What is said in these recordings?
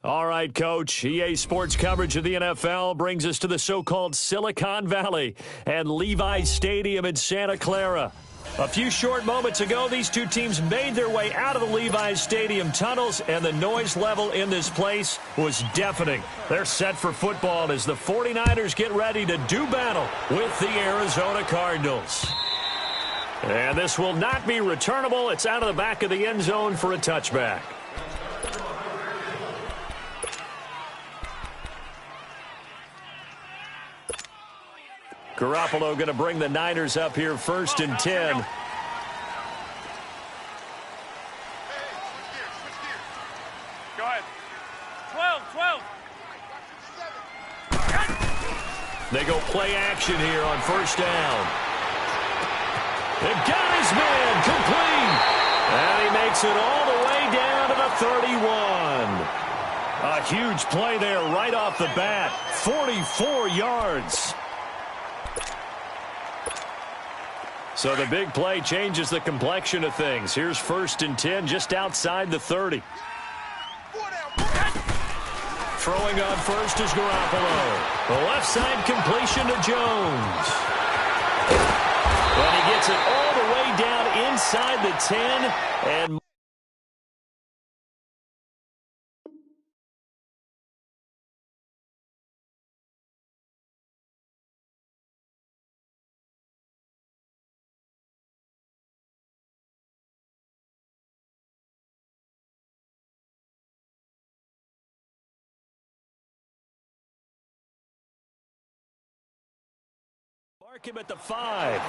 All right, Coach. EA Sports coverage of the NFL brings us to the so-called Silicon Valley and Levi's Stadium in Santa Clara. A few short moments ago, these two teams made their way out of the Levi's Stadium tunnels, and the noise level in this place was deafening. They're set for football as the 49ers get ready to do battle with the Arizona Cardinals. And this will not be returnable. It's out of the back of the end zone for a touchback. Garoppolo going to bring the Niners up here 1st and 10. Go ahead. 12. They go play action here on 1st down. They've got his man complete. And he makes it all the way down to the 31. A huge play there right off the bat. 44 yards. So the big play changes the complexion of things. Here's 1st and 10 just outside the 30. Throwing on first is Garoppolo. The left side completion to Jones. And he gets it all the way down inside the 10. And mark him at the 5.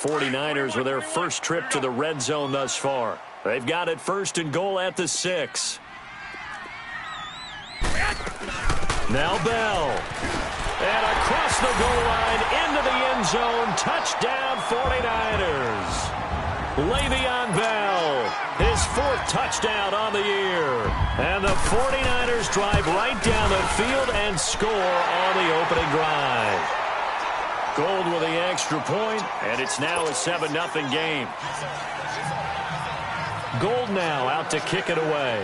49ers with their first trip to the red zone thus far. They've got it 1st and goal at the 6. Now Bell. And across the goal line into the end zone. Touchdown 49ers. Le'Veon Bell, his 4th touchdown on the year. And the 49ers drive right down the field and score on the opening drive. Gold with the extra point, and it's now a 7-0 game. Gold now out to kick it away.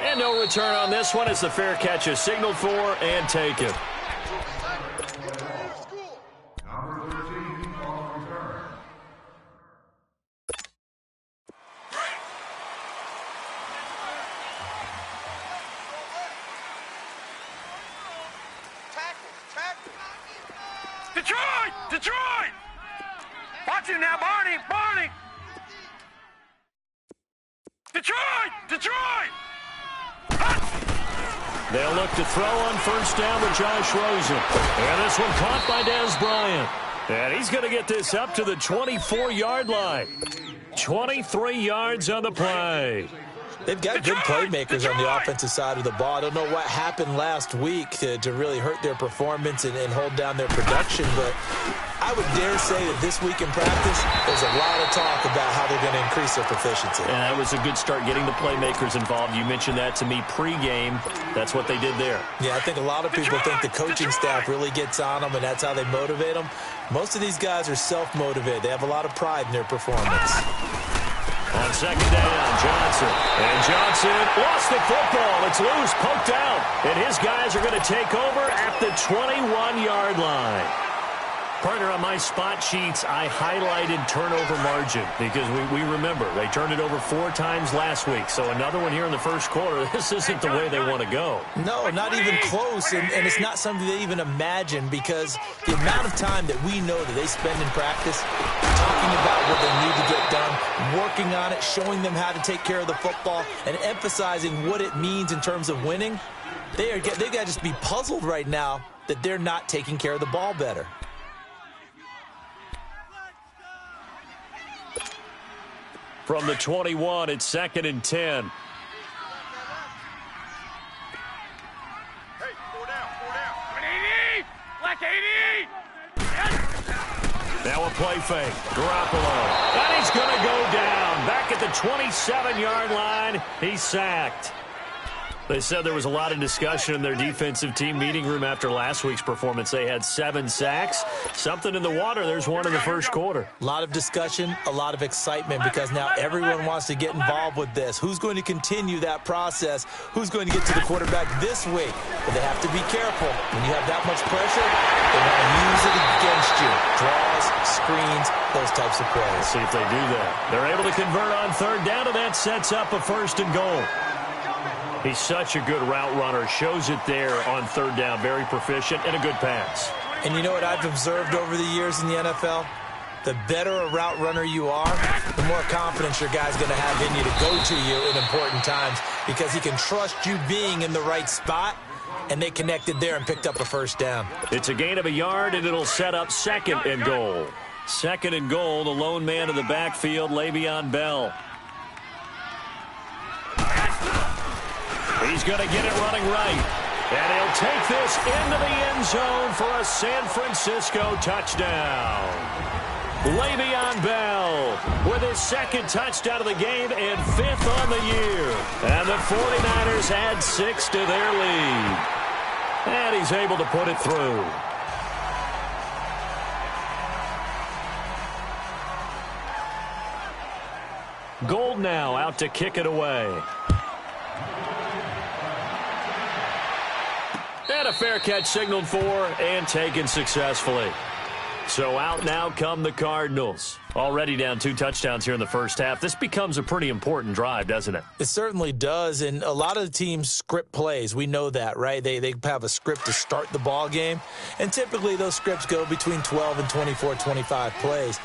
And no return on this one as the fair catch is signaled for and taken. Detroit! Watch it now, Barney! Detroit! They'll look to throw on 1st down with Josh Rosen. And this one caught by Dez Bryant. And he's going to get this up to the 24-yard line. 23 yards on the play. They've got good playmakers on the offensive side of the ball. I don't know what happened last week to really hurt their performance and hold down their production, but I would dare say that this week in practice, there's a lot of talk about how they're going to increase their proficiency. And that was a good start getting the playmakers involved. You mentioned that to me pregame. That's what they did there. Yeah, I think a lot of people think the coaching staff really gets on them, and that's how they motivate them. Most of these guys are self-motivated. They have a lot of pride in their performance. On 2nd down, Johnson. And Johnson lost the football. It's loose, poked out. And his guys are going to take over at the 21-yard line. Partner, on my spot sheets, I highlighted turnover margin because we remember they turned it over 4 times last week. So another one here in the first quarter. This isn't the way they want to go. No, not even close. And it's not something they even imagine because the amount of time that we know that they spend in practice talking about what they need to get done, working on it, showing them how to take care of the football, and emphasizing what it means in terms of winning, they got to just be puzzled right now that they're not taking care of the ball better. From the 21, it's 2nd and 10. Hey, 4 down. 180! Black 80! Now a play fake. Garoppolo. And he's going to go down. Back at the 27-yard line. He's sacked. They said there was a lot of discussion in their defensive team meeting room after last week's performance. They had 7 sacks. Something in the water. There's one in the first quarter. A lot of discussion, a lot of excitement, because now everyone wants to get involved with this. Who's going to continue that process? Who's going to get to the quarterback this week? But they have to be careful. When you have that much pressure, they want to use it against you. Draws, screens, those types of plays. Let's see if they do that. They're able to convert on third down, and that sets up a 1st and goal. He's such a good route runner. Shows it there on third down. Very proficient and a good pass. And you know what I've observed over the years in the NFL? The better a route runner you are, the more confidence your guy's going to have in you to go to you in important times, because he can trust you being in the right spot, and they connected there and picked up a 1st down. It's a gain of a yard, and it'll set up 2nd and goal. 2nd and goal, the lone man in the backfield, Le'Veon Bell. He's going to get it running right. And he'll take this into the end zone for a San Francisco touchdown. Le'Veon Bell with his 2nd touchdown of the game and 5th on the year. And the 49ers add 6 to their lead. And he's able to put it through. Gold now out to kick it away. And a fair catch signaled for and taken successfully. So out now come the Cardinals. Already down 2 touchdowns here in the first half. This becomes a pretty important drive, doesn't it? It certainly does, and a lot of the teams script plays. We know that, right? They have a script to start the ball game, and typically those scripts go between 12 and 24, 25 plays.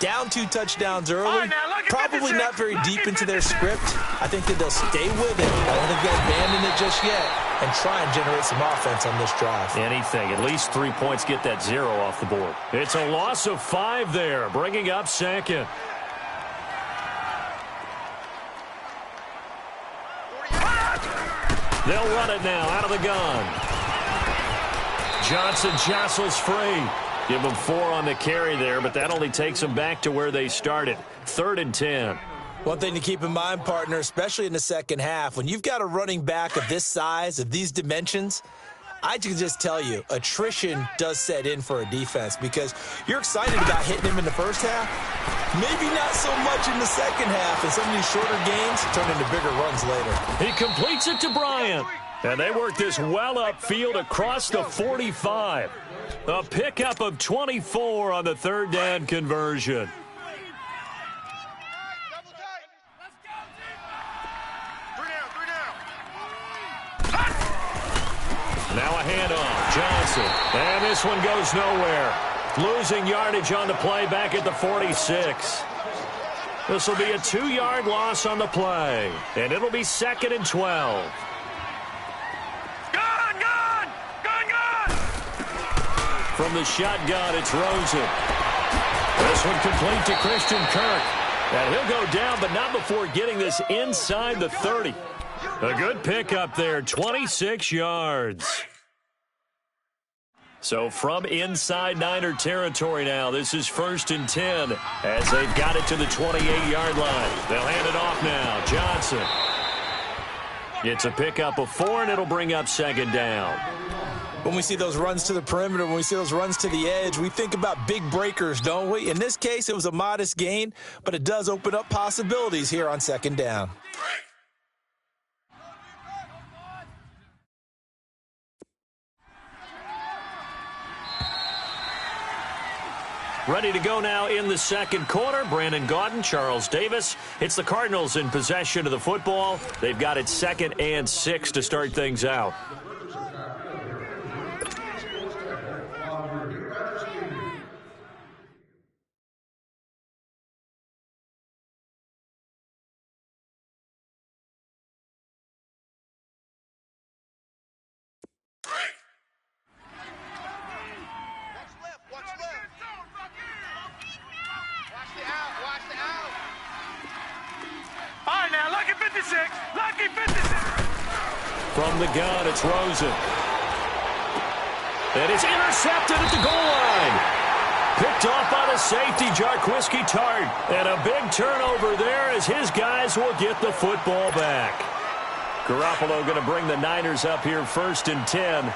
Down 2 touchdowns early, probably not very deep into their script. I think that they'll stay with it. I don't think they'll abandon it just yet and try and generate some offense on this drive. Anything. At least 3 points, get that 0 off the board. It's a loss of 5 there, bringing up 2nd. They'll run it now out of the gun. Johnson jostles free. Give them 4 on the carry there, but that only takes them back to where they started. 3rd and 10. One thing to keep in mind, partner, especially in the second half, when you've got a running back of this size, of these dimensions, I can just tell you, attrition does set in for a defense, because you're excited about hitting him in the first half, maybe not so much in the second half, and some of these shorter gains turn into bigger runs later. He completes it to Bryant, and they work this well upfield across the 45. A pickup of 24 on the 3rd down conversion. Now a handoff. Johnson. And this one goes nowhere. Losing yardage on the play back at the 46. This will be a 2-yard loss on the play. And it'll be 2nd and 12. From the shotgun, it's Rosen. This one complete to Christian Kirk. And he'll go down, but not before getting this inside the 30. A good pickup there, 26 yards. So from inside Niner territory now, this is 1st and 10 as they've got it to the 28-yard line. They'll hand it off now. Johnson. It's a pickup of 4, and it'll bring up 2nd down. When we see those runs to the perimeter, when we see those runs to the edge, we think about big breakers, don't we? In this case, it was a modest gain, but it does open up possibilities here on 2nd down. Ready to go now in the 2nd quarter. Brandon Gaudin, Charles Davis. It's the Cardinals in possession of the football. They've got it 2nd and 6 to start things out. From the gun, it's Rosen. And it's intercepted at the goal line. Picked off by the safety, Jarquiski Tart. And a big turnover there as his guys will get the football back. Garoppolo going to bring the Niners up here 1st and 10.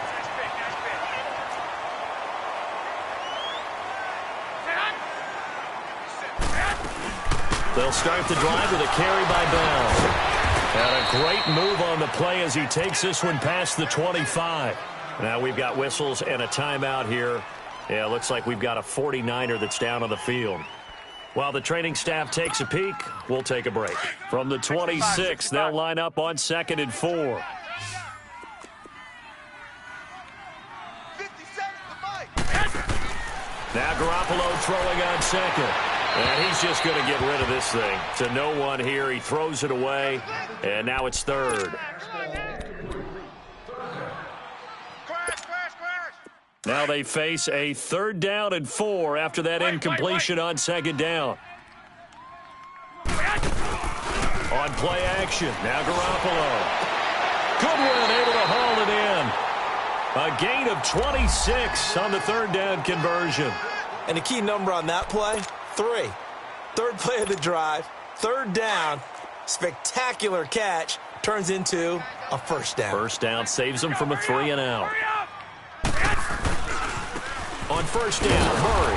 They'll start the drive with a carry by Bell. And a great move on the play as he takes this one past the 25. Now we've got whistles and a timeout here. Yeah, it looks like we've got a 49er that's down on the field. While the training staff takes a peek, we'll take a break. From the 26, they'll line up on 2nd and 4. Now Garoppolo throwing on 2nd. And he's just going to get rid of this thing. To no one here. He throws it away. And now it's 3rd. Now they face a 3rd down and 4 after that incompletion on 2nd down. On play action. Now Garoppolo. Goodwin able to haul it in. A gain of 26 on the 3rd down conversion. And the key number on that play, 3. 3rd play of the drive, 3rd down, spectacular catch, turns into a 1st down. 1st down saves them from a 3 and out. On 1st down, hurry.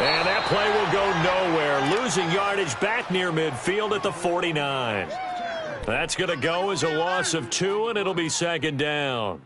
And that play will go nowhere. Losing yardage back near midfield at the 49. That's going to go as a loss of 2, and it'll be 2nd down.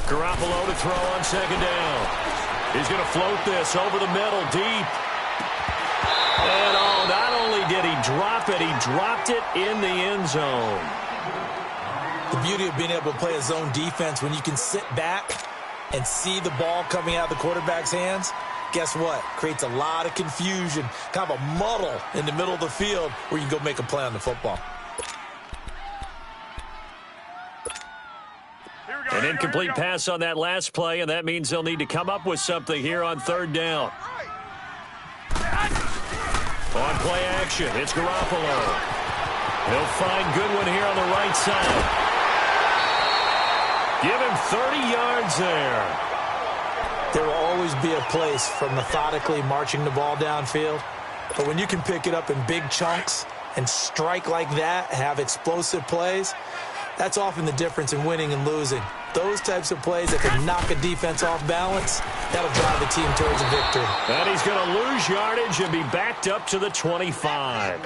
Garoppolo to throw on 2nd down. He's going to float this over the middle, deep. And not only did he drop it, he dropped it in the end zone. The beauty of being able to play a zone defense when you can sit back and see the ball coming out of the quarterback's hands, guess what? Creates a lot of confusion, kind of a muddle in the middle of the field where you can go make a play on the football. An incomplete pass on that last play, and that means they'll need to come up with something here on 3rd down. On play action, it's Garoppolo. He'll find Goodwin here on the right side. Give him 30 yards there. There will always be a place for methodically marching the ball downfield, but when you can pick it up in big chunks and strike like that, have explosive plays, that's often the difference in winning and losing. Those types of plays that can knock a defense off balance, that'll drive a team towards a victory. And he's going to lose yardage and be backed up to the 25.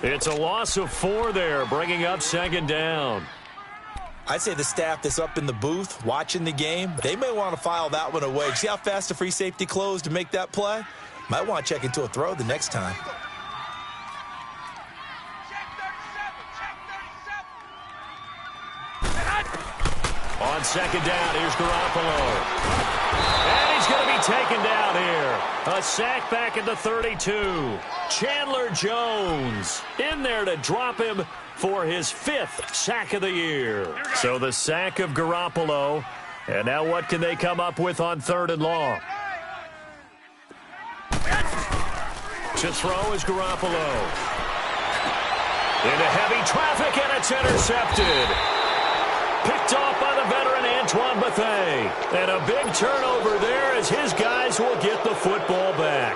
It's a loss of 4 there, bringing up 2nd down. I'd say the staff that's up in the booth watching the game, they may want to file that one away. See how fast the free safety closed to make that play? Might want to check into a throw the next time. On 2nd down, here's Garoppolo. And he's going to be taken down here. A sack back at the 32. Chandler Jones in there to drop him for his 5th sack of the year. So the sack of Garoppolo. And now what can they come up with on 3rd and long? To throw is Garoppolo. Into heavy traffic, and it's intercepted. Picked off by the veteran Antoine Bethea. And a big turnover there as his guys will get the football back.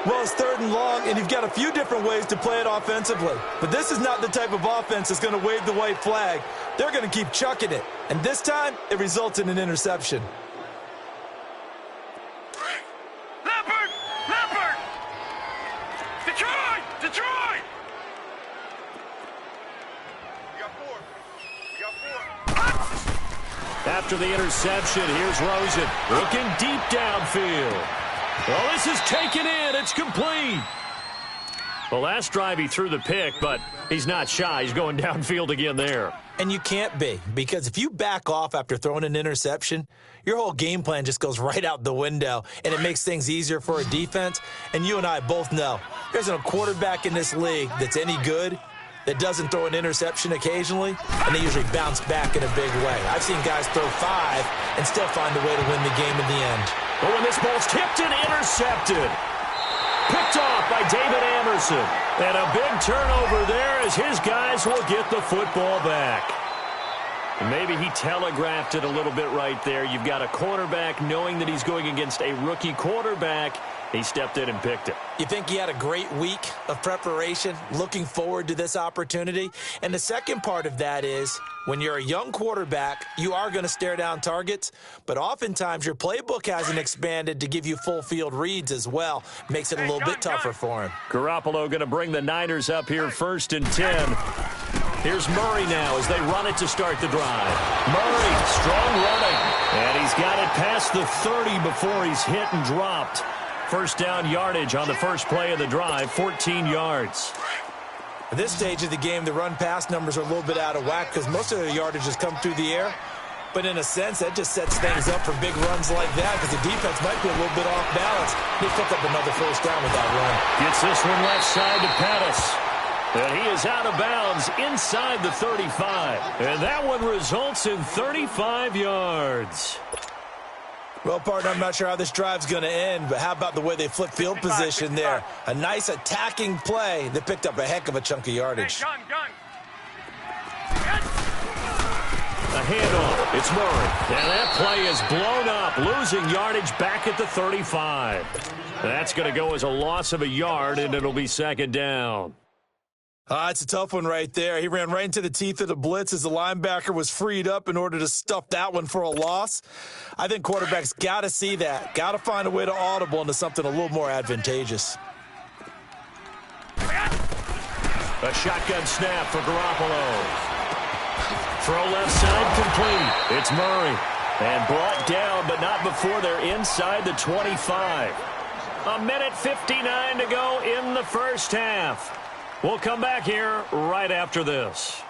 Well, it's 3rd and long, and you've got a few different ways to play it offensively. But this is not the type of offense that's going to wave the white flag. They're going to keep chucking it. And this time, it results in an interception. Leopard! Detroit! After the interception, here's Rosen looking deep downfield. Well, this is taken in. It's complete. Well, last drive he threw the pick, but he's not shy. He's going downfield again there. And you can't be, because if you back off after throwing an interception, your whole game plan just goes right out the window, and it makes things easier for a defense. And you and I both know there's a quarterback in this league that's any good that doesn't throw an interception occasionally, and they usually bounce back in a big way. I've seen guys throw 5 and still find a way to win the game in the end. But when this ball's tipped and intercepted, picked off by David Anderson. And a big turnover there as his guys will get the football back. And maybe he telegraphed it a little bit right there. You've got a cornerback knowing that he's going against a rookie quarterback. He stepped in and picked it. You think he had a great week of preparation, looking forward to this opportunity? And the second part of that is, when you're a young quarterback, you are going to stare down targets, but oftentimes your playbook hasn't expanded to give you full field reads as well. Makes it a little bit tougher for him. Garoppolo going to bring the Niners up here 1st and 10. Here's Murray now as they run it to start the drive. Murray, strong running, and he's got it past the 30 before he's hit and dropped. First down yardage on the first play of the drive, 14 yards. At this stage of the game, the run-pass numbers are a little bit out of whack because most of their yardage has come through the air. But in a sense, that just sets things up for big runs like that because the defense might be a little bit off balance. They pick up another first down with that run. Gets this one left side to Pettis. And he is out of bounds inside the 35. And that one results in 35 yards. Well, partner, I'm not sure how this drive's going to end, but how about the way they flip field position there? A nice attacking play that picked up a heck of a chunk of yardage. A handoff. It's Murray. And that play is blown up, losing yardage back at the 35. That's going to go as a loss of a yard, and it'll be second down. It's a tough one right there. He ran right into the teeth of the blitz as the linebacker was freed up in order to stuff that one for a loss. I think quarterbacks got to see that. Got to find a way to audible into something a little more advantageous. A shotgun snap for Garoppolo. Throw left side complete. It's Murray. And brought down, but not before they're inside the 25. 1:59 to go in the first half. We'll come back here right after this.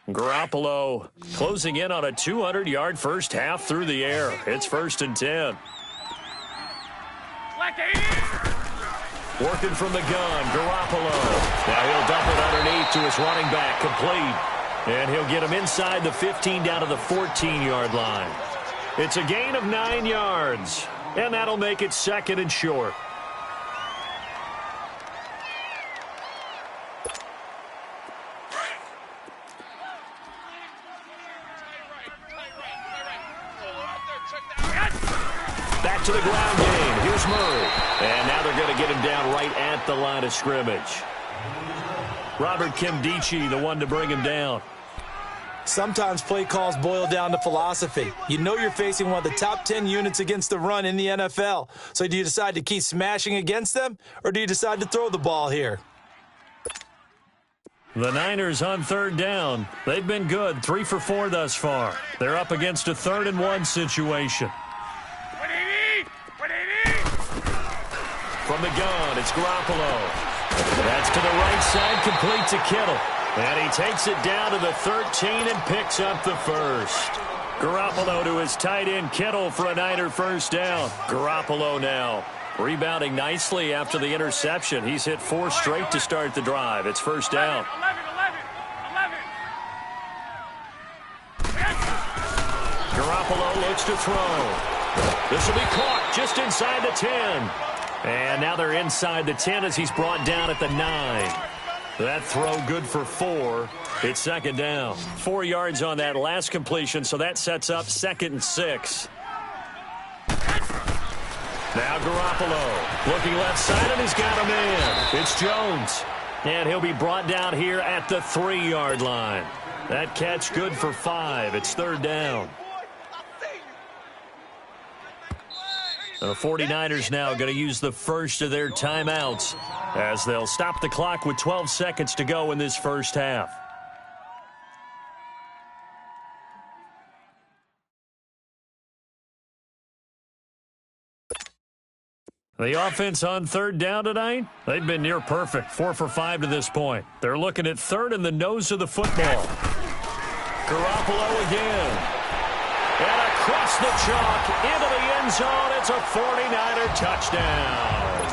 Garoppolo closing in on a 200-yard first half through the air. It's 1st and 10. Working from the gun, Garoppolo. Now he'll dump it underneath to his running back, complete. And he'll get him inside the 15 down to the 14-yard line. It's a gain of 9 yards, and that'll make it 2nd and short. Back to the ground game. Here's Murray. And now they're going to get him down right at the line of scrimmage. Robert Kimdichie, the one to bring him down. Sometimes play calls boil down to philosophy. You know you're facing one of the top 10 units against the run in the NFL. So do you decide to keep smashing against them, or do you decide to throw the ball here? The Niners on 3rd down. They've been good, 3 for 4 thus far. They're up against a 3rd and 1 situation. From the gun, it's Garoppolo. That's to the right side, complete to Kittle. And he takes it down to the 13 and picks up the first. Garoppolo to his tight end, Kittle, for a Niner first down. Garoppolo now rebounding nicely after the interception. He's hit 4 straight to start the drive. It's first down. 11. Garoppolo looks to throw. This will be caught just inside the 10. And now they're inside the 10 as he's brought down at the 9. That throw good for 4. It's second down. 4 yards on that last completion, so that sets up 2nd and 6. Now Garoppolo looking left side, and he's got a man. It's Jones. And he'll be brought down here at the 3-yard line. That catch good for 5. It's 3rd down. The 49ers now going to use the first of their timeouts as they'll stop the clock with 12 seconds to go in this first half. The offense on third down tonight, they've been near perfect, 4 for 5 to this point. They're looking at third in the nose of the football. Garoppolo again. And across the chalk into the end zone. It's a 49er touchdown.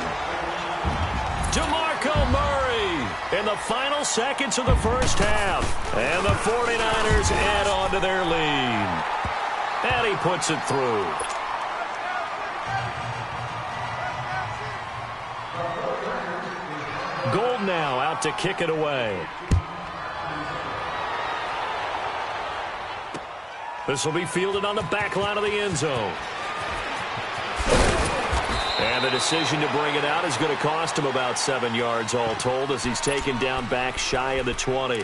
DeMarco Murray in the final seconds of the first half. And the 49ers add on to their lead. And he puts it through. Gold now out to kick it away. This will be fielded on the back line of the end zone. And the decision to bring it out is going to cost him about 7 yards all told as he's taken down back shy of the 20.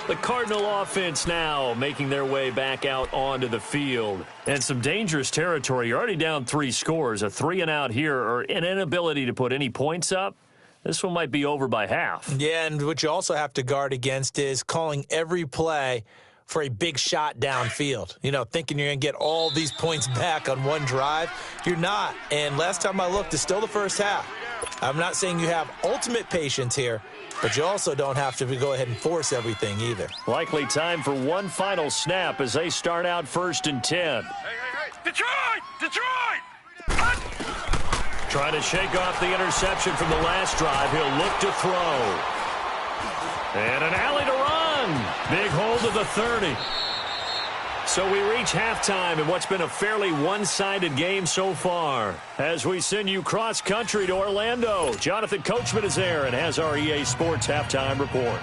The Cardinal offense now making their way back out onto the field. And some dangerous territory. You're already down 3 scores. A 3-and-out here or an inability to put any points up. This one might be over by half. Yeah, and what you also have to guard against is calling every play for a big shot downfield. You know, thinking you're going to get all these points back on one drive. You're not. And last time I looked, it's still the first half. I'm not saying you have ultimate patience here, but you also don't have to go ahead and force everything either. Likely time for one final snap as they start out 1st and 10. Hey. Detroit! Detroit! Trying to shake off the interception from the last drive. He'll look to throw. And an alley to run. Big hold of the 30. So we reach halftime in what's been a fairly one-sided game so far. As we send you cross-country to Orlando, Jonathan Coachman is there and has our EA Sports halftime report.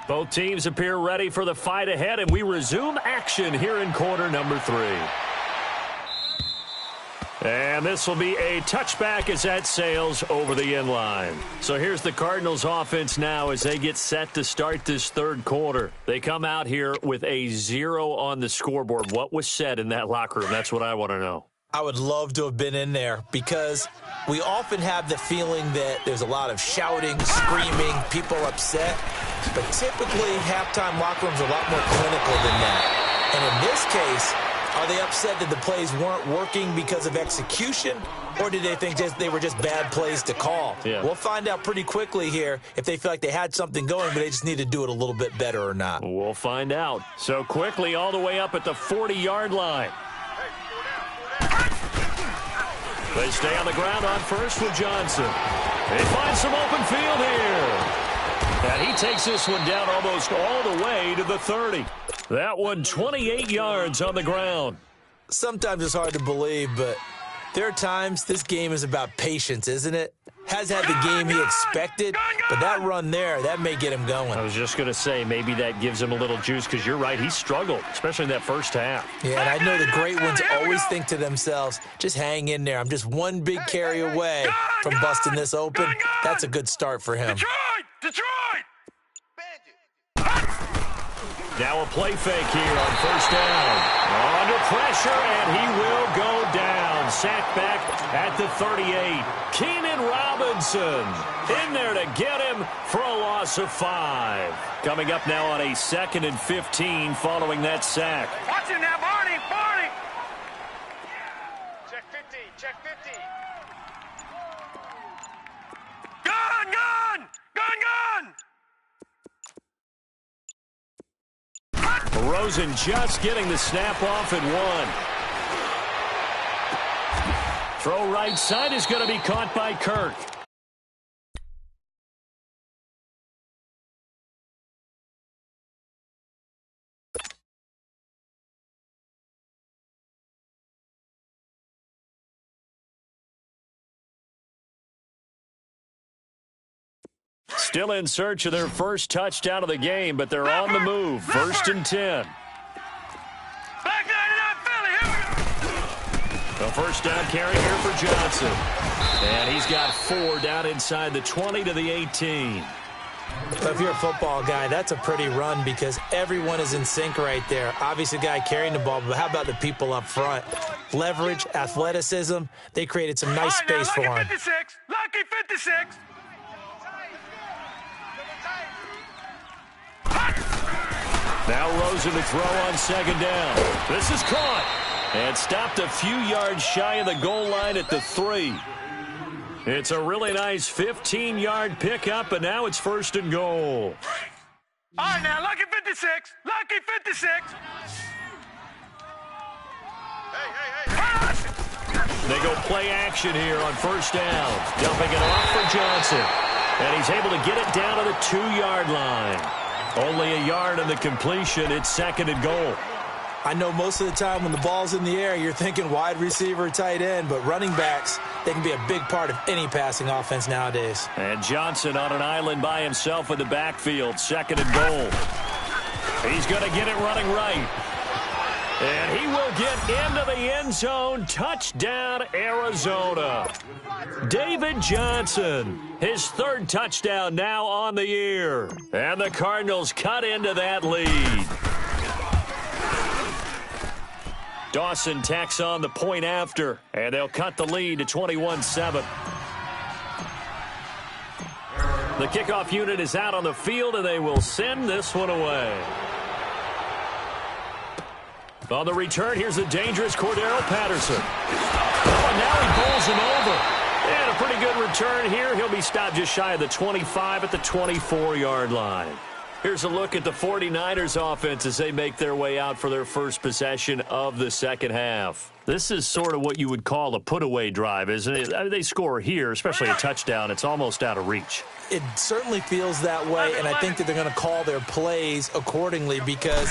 Both teams appear ready for the fight ahead, and we resume action here in quarter number 3. And this will be a touchback as that sails over the end line. So here's the Cardinals offense now as they get set to start this third quarter. They come out here with a 0 on the scoreboard. What was said in that locker room? That's what I want to know. I would love to have been in there because we often have the feeling that there's a lot of shouting, screaming, people upset. But typically, halftime locker rooms are a lot more clinical than that. And in this case, are they upset that the plays weren't working because of execution? Or did they think they were just bad plays to call? Yeah. We'll find out pretty quickly here if they feel like they had something going, but they just need to do it a little bit better or not. We'll find out. So quickly all the way up at the 40-yard line. They stay on the ground on first with Johnson. They find some open field here. And he takes this one down almost all the way to the 30. That one 28 yards on the ground. Sometimes it's hard to believe, but there are times this game is about patience, isn't it? Has had the game he expected, but that run there, that may get him going. I was just going to say, maybe that gives him a little juice because you're right, he struggled, especially in that first half. Yeah, and I know the great ones always think to themselves, just hang in there. I'm just one big carry away from busting this open. That's a good start for him. Detroit! Now a play fake here on first down. Under pressure, and he will go down. Sacked back at the 38. Keenan Robinson in there to get him for a loss of 5. Coming up now on a 2nd and 15 following that sack. Watch him now, Barney! Barney! Check 50, check 50. Gun! Gun! Gun! Gun! Rosen just getting the snap off at 1. Throw right side is going to be caught by Kirk. Still in search of their first touchdown of the game, but they're on the move. 1st and 10. A first down carry here for Johnson. And he's got 4 down inside the 20 to the 18. So if you're a football guy, that's a pretty run because everyone is in sync right there. Obviously, the guy carrying the ball, but how about the people up front? Leverage, athleticism. They created some nice space for him. 56. Lucky 56. Now Rosen to throw on second down. This is caught and stopped a few yards shy of the goal line at the 3. It's a really nice 15-yard pickup, and now it's first and goal. All right, now, lucky 56. Lucky 56. They go play action here on first down. Dumping it off for Johnson. And he's able to get it down to the 2-yard line. Only a yard on the completion. It's second and goal. I know most of the time when the ball's in the air, you're thinking wide receiver, tight end, but running backs, they can be a big part of any passing offense nowadays. And Johnson on an island by himself in the backfield. Second and goal. He's going to get it running right. And he will get into the end zone. Touchdown, Arizona. David Johnson, his 3rd touchdown now on the year. And the Cardinals cut into that lead. Dawson tacks on the point after, and they'll cut the lead to 21-7. The kickoff unit is out on the field, and they will send this one away. On the return, here's the dangerous Cordero Patterson. Oh, and now he bowls him over. And a pretty good return here. He'll be stopped just shy of the 25 at the 24-yard line. Here's a look at the 49ers offense as they make their way out for their first possession of the second half. This is sort of what you would call a put-away drive, isn't it? I mean, they score here, especially a touchdown. It's almost out of reach. It certainly feels that way, and I think that they're going to call their plays accordingly because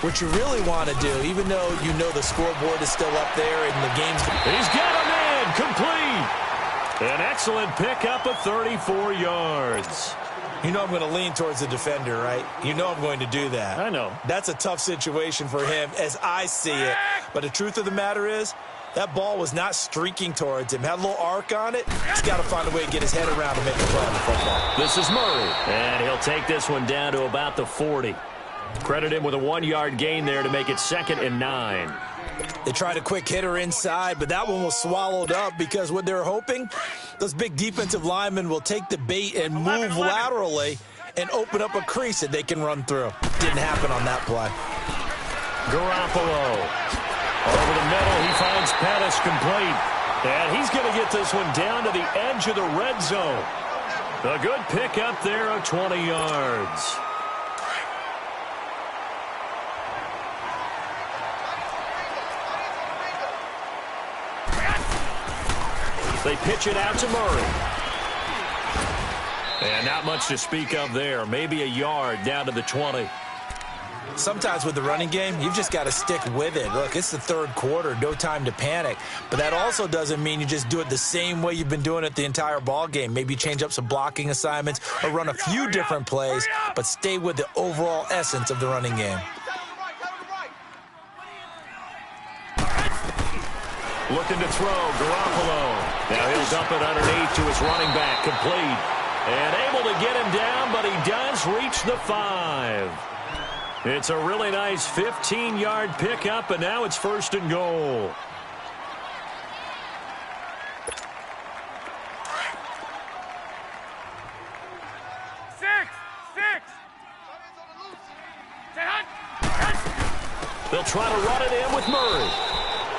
what you really want to do, even though you know the scoreboard is still up there and the game's... He's got him in! Complete! An excellent pickup of 34 yards. You know I'm going to lean towards the defender, right? You know I'm going to do that. I know. That's a tough situation for him as I see it. But the truth of the matter is, that ball was not streaking towards him. Had a little arc on it. He's got to find a way to get his head around and make a play on the football. This is Murray. And he'll take this one down to about the 40. Credit him with a 1-yard gain there to make it 2nd and 9. They tried a quick hitter inside, but that one was swallowed up because what they're hoping, those big defensive linemen will take the bait and move laterally and open up a crease that they can run through. Didn't happen on that play. Garoppolo. Over the middle, he finds Pettis complete. And he's going to get this one down to the edge of the red zone. A good pickup there of 20 yards. They pitch it out to Murray. And not much to speak of there. Maybe a yard down to the 20. Sometimes with the running game, you've just got to stick with it. Look, it's the 3rd quarter, no time to panic. But that also doesn't mean you just do it the same way you've been doing it the entire ball game. Maybe change up some blocking assignments or run a few different plays, but stay with the overall essence of the running game. Looking to throw, Garoppolo. Now he'll dump it underneath to his running back, complete. And able to get him down, but he does reach the 5. It's a really nice 15-yard pickup, and now it's 1st and goal. They'll try to run it in with Murray.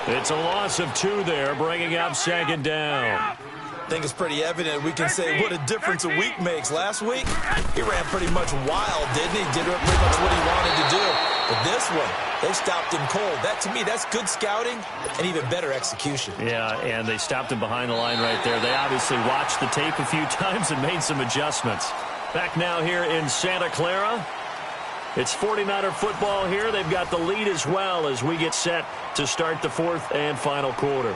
It's a loss of 2 there, bringing up 2nd down. I think it's pretty evident. We can say what a difference a week makes. Last week, he ran pretty much wild, didn't he? Did pretty much what he wanted to do. But this one, they stopped him cold. That, to me, that's good scouting and even better execution. Yeah, and they stopped him behind the line right there. They obviously watched the tape a few times and made some adjustments. Back now here in Santa Clara. It's 49er football here. They've got the lead as well as we get set to start the 4th and final quarter.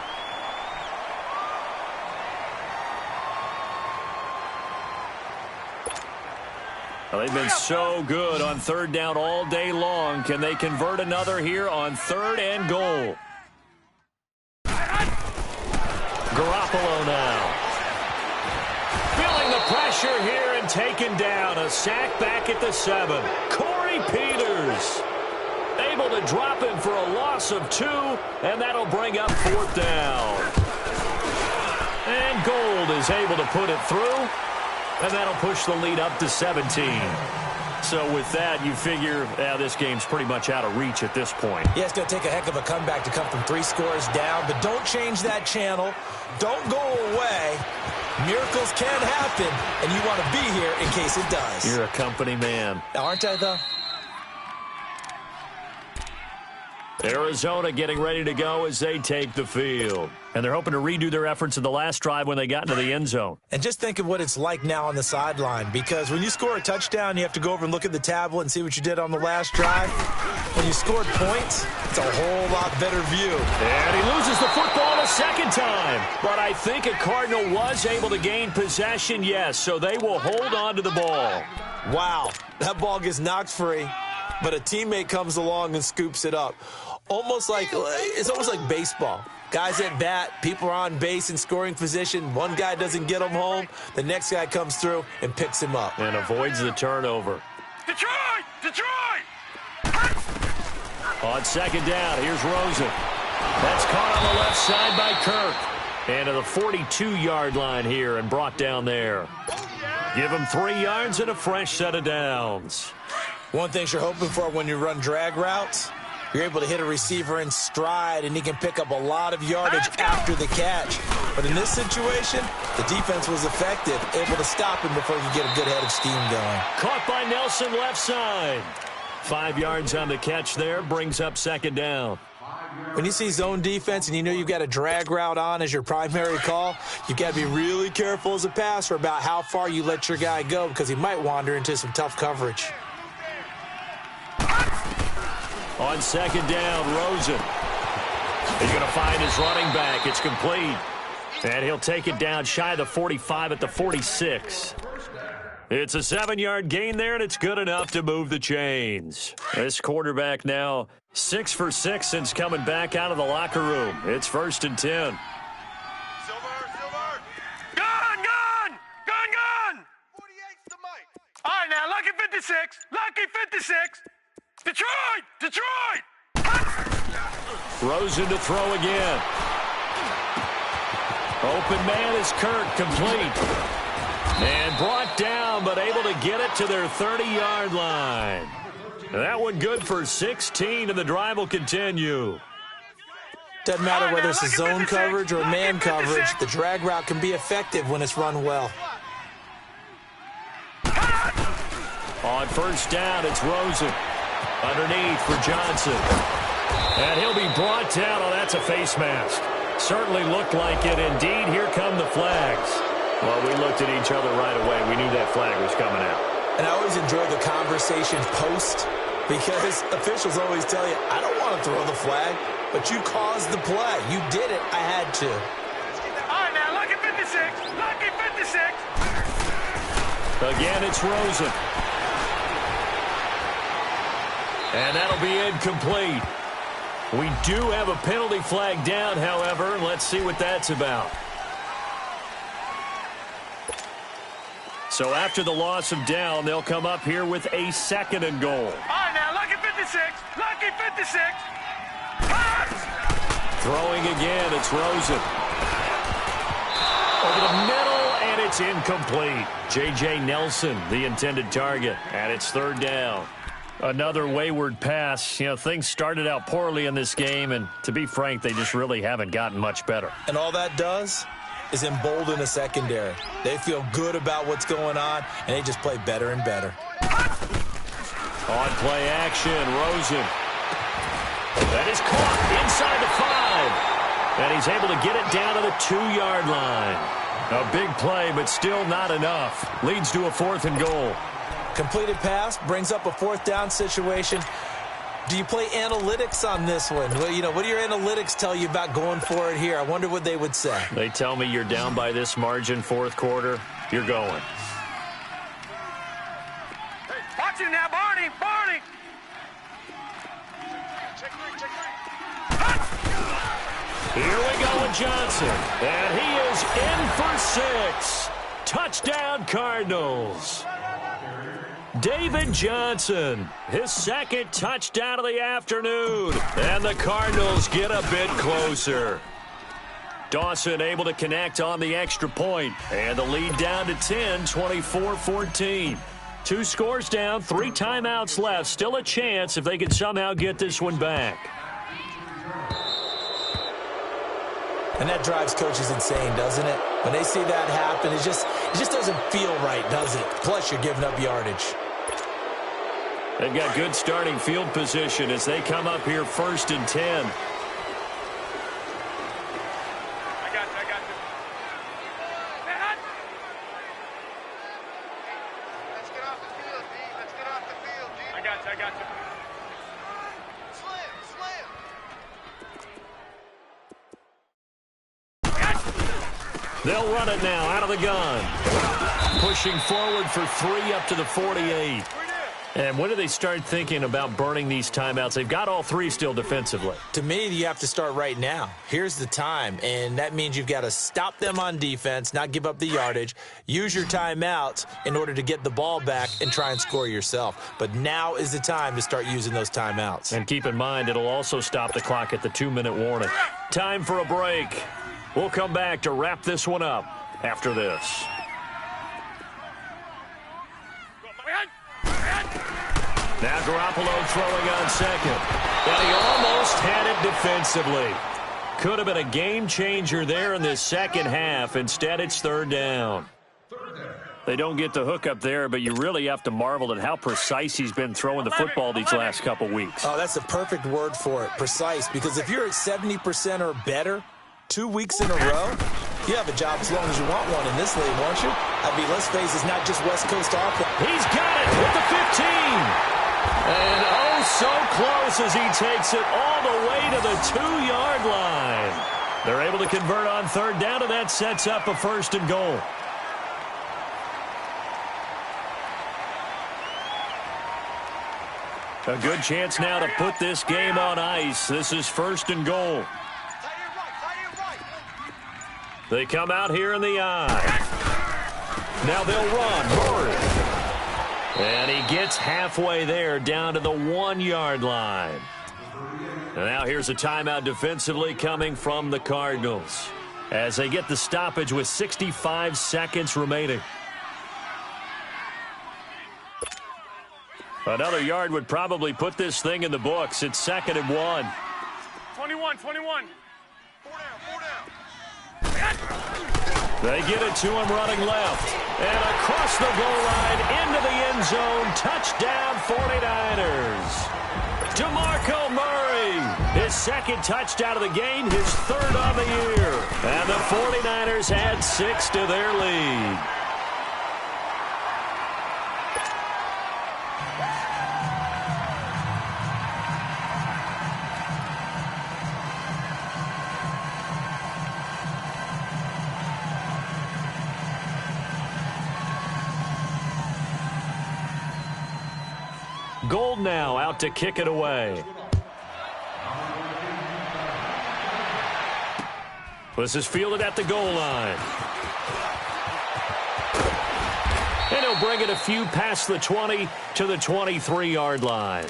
Well, they've been so good on 3rd down all day long. Can they convert another here on 3rd and goal? Garoppolo now. Feeling the pressure here and taken down. A sack back at the 7. Corey Peters able to drop him for a loss of 2, and that'll bring up 4th down. And Gold is able to put it through, and that'll push the lead up to 17. So with that, you figure this game's pretty much out of reach at this point. Yeah, it's going to take a heck of a comeback to come from 3 scores down, but don't change that channel. Don't go away. Miracles can happen, and you want to be here in case it does. You're a company man. Aren't I, though? Arizona getting ready to go as they take the field. And they're hoping to redo their efforts in the last drive when they got into the end zone. And just think of what it's like now on the sideline, because when you score a touchdown, you have to go over and look at the tablet and see what you did on the last drive. When you scored points, it's a whole lot better view. And he loses the football a second time. But I think a Cardinal was able to gain possession, yes, so they will hold on to the ball. Wow, that ball gets knocked free, but a teammate comes along and scoops it up. It's almost like baseball. Guys at bat, people are on base in scoring position. One guy doesn't get him home. The next guy comes through and picks him up. And avoids the turnover. Detroit! Detroit! On second down, here's Rosen. That's caught on the left side by Kirk. And to the 42-yard line here and brought down there. Give him 3 yards and a fresh set of downs. One thing you're hoping for when you run drag routes, you're able to hit a receiver in stride, and he can pick up a lot of yardage after the catch. But in this situation, the defense was effective, able to stop him before he could get a good head of steam going. Caught by Nelson left side. 5 yards on the catch there, brings up second down. When you see zone defense and you know you've got a drag route on as your primary call, you've got to be really careful as a passer about how far you let your guy go, because he might wander into some tough coverage. On second down, Rosen. He's going to find his running back. It's complete. And he'll take it down shy of the 45 at the 46. It's a 7-yard gain there, and it's good enough to move the chains. This quarterback now 6 for 6 since coming back out of the locker room. It's 1st and 10. Silver! Gun! 48's the mic. All right, now, lucky 56. Lucky 56. Detroit! Rosen to throw again. Open man is Kirk, complete. And brought down, but able to get it to their 30-yard line. That one good for 16, and the drive will continue. Doesn't matter whether it's a zone coverage or man coverage, the drag route can be effective when it's run well. On first down, it's Rosen. Underneath for Johnson. And he'll be brought down. Oh, that's a face mask. Certainly looked like it. Indeed, here come the flags. Well, we looked at each other right away. We knew that flag was coming out. And I always enjoy the conversation post, because officials always tell you, I don't want to throw the flag, but you caused the play. You did it. I had to. All right, now, lucky 56. Lucky 56. Again, it's Rosen. And that'll be incomplete. We do have a penalty flag down, however. Let's see what that's about. So after the loss of down, they'll come up here with a 2nd and goal. All right, now, lucky 56. Lucky 56. Throwing again, it's Rosen. Over the middle, and it's incomplete. J.J. Nelson, the intended target, and it's 3rd down. Another wayward pass. You know, things started out poorly in this game, and to be frank, they just really haven't gotten much better. And all that does is embolden a secondary. They feel good about what's going on, and they just play better and better. On play action, Rosen. That is caught inside the 5. And he's able to get it down to the 2-yard line. A big play, but still not enough. Leads to a 4th and goal. Completed pass brings up a 4th down situation. Do you play analytics on this one? Well, you know, what do your analytics tell you about going for it here? I wonder what they would say. They tell me you're down by this margin, 4th quarter. You're going. Hey, watch it now, Barney. Barney. Here we go with Johnson. And he is in for 6. Touchdown, Cardinals. David Johnson, his second touchdown of the afternoon. And the Cardinals get a bit closer. Dawson able to connect on the extra point. And the lead down to 10, 24-14. 2 scores down, 3 timeouts left. Still a chance if they can somehow get this one back. And that drives coaches insane, doesn't it? When they see that happen, it just doesn't feel right, does it? Plus, you're giving up yardage. They've got good starting field position as they come up here 1st and 10. I got you. Let's get off the field, D. Let's get off the field, D. I got you. They'll run it now out of the gun. Pushing forward for 3 up to the 48. And when do they start thinking about burning these timeouts? They've got all 3 still defensively. To me, you have to start right now. Here's the time, and that means you've got to stop them on defense, not give up the yardage, use your timeouts in order to get the ball back and try and score yourself. But now is the time to start using those timeouts. And keep in mind, it'll also stop the clock at the 2-minute warning. Time for a break. We'll come back to wrap this one up after this. Now Garoppolo throwing on second. And he almost had it defensively. Could have been a game changer there in this second half. Instead, it's 3rd down. They don't get the hook up there, but you really have to marvel at how precise he's been throwing the football these last couple weeks. Oh, that's the perfect word for it, precise. Because if you're at 70% or better 2 weeks in a row, you have a job as long as you want one in this league, won't you? I mean, let's face it, it's not just West Coast offense. He's got it with the 15. And oh, so close as he takes it all the way to the 2-yard line. They're able to convert on 3rd down, and that sets up a 1st and goal. A good chance now to put this game on ice. This is 1st and goal. They come out here in the eye. Now they'll run. Murray. And he gets halfway there down to the 1-yard line. And now here's a timeout defensively coming from the Cardinals as they get the stoppage with 65 seconds remaining. Another yard would probably put this thing in the books. It's 2nd and 1. 21. 4 down. They get it to him running left. And across the goal line into the end zone. Touchdown 49ers. DeMarco Murray. His 2nd touchdown of the game. His 3rd on the year. And the 49ers add 6 to their lead. Gold now out to kick it away. This is fielded at the goal line. And he'll bring it a few past the 20 to the 23-yard line.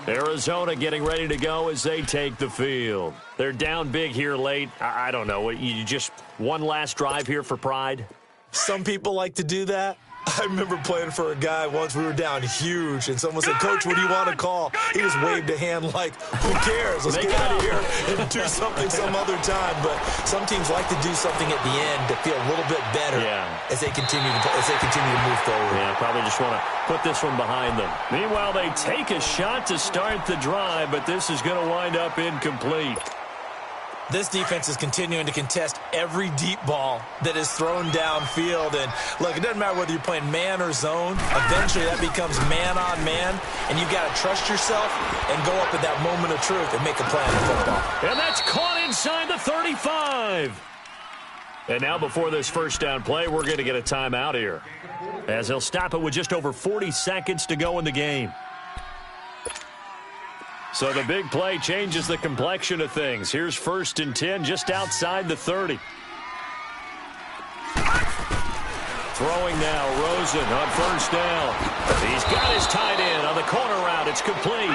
Arizona getting ready to go as they take the field. They're down big here late. I don't know. You just one last drive here for pride? Some people like to do that. I remember playing for a guy once. We were down huge, and someone said, "Coach, what do you want to call?" He just waved a hand like, "Who cares? Let's get out of here and do something some other time." But some teams like to do something at the end to feel a little bit better as they continue to move forward. Yeah, probably just want to put this one behind them. Meanwhile, they take a shot to start the drive, but this is going to wind up incomplete. This defense is continuing to contest every deep ball that is thrown downfield. And, look, it doesn't matter whether you're playing man or zone. Eventually, that becomes man-on-man, and you've got to trust yourself and go up at that moment of truth and make a play on the football. And that's caught inside the 35. And now before this first down play, we're going to get a timeout here, as they'll stop it with just over 40 seconds to go in the game. So the big play changes the complexion of things. Here's 1st and 10 just outside the 30. Throwing now, Rosen on 1st down. He's got his tight end on the corner route. It's complete.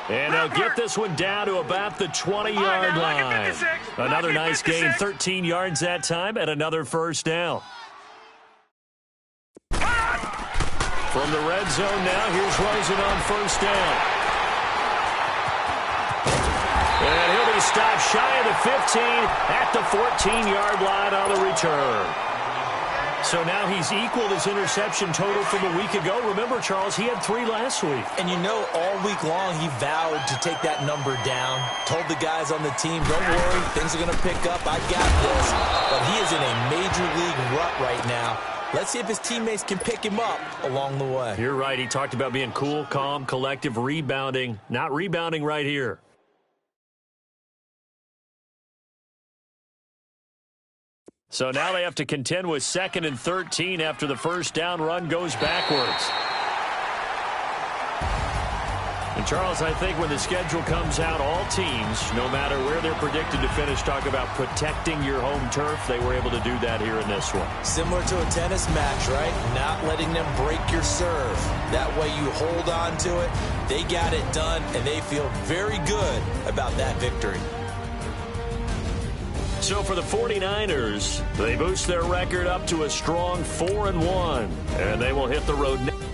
And he'll get this one down to about the 20-yard line. Another nice gain, 13 yards that time, and another 1st down. From the red zone now, here's Rosen on 1st down. And he'll be stopped shy of the 15 at the 14-yard line on the return. So now he's equaled his interception total from a week ago. Remember, Charles, he had 3 last week. And you know, all week long he vowed to take that number down. Told the guys on the team, don't worry, things are going to pick up. I got this. But he is in a major league rut right now. Let's see if his teammates can pick him up along the way. You're right. He talked about being cool, calm, collective, rebounding. Not rebounding right here. So now they have to contend with 2nd and 13 after the 1st down run goes backwards. And, Charles, I think when the schedule comes out, all teams, no matter where they're predicted to finish, talk about protecting your home turf. They were able to do that here in this one. Similar to a tennis match, right? Not letting them break your serve. That way you hold on to it. They got it done, and they feel very good about that victory. So for the 49ers, they boost their record up to a strong 4-1, and they will hit the road next.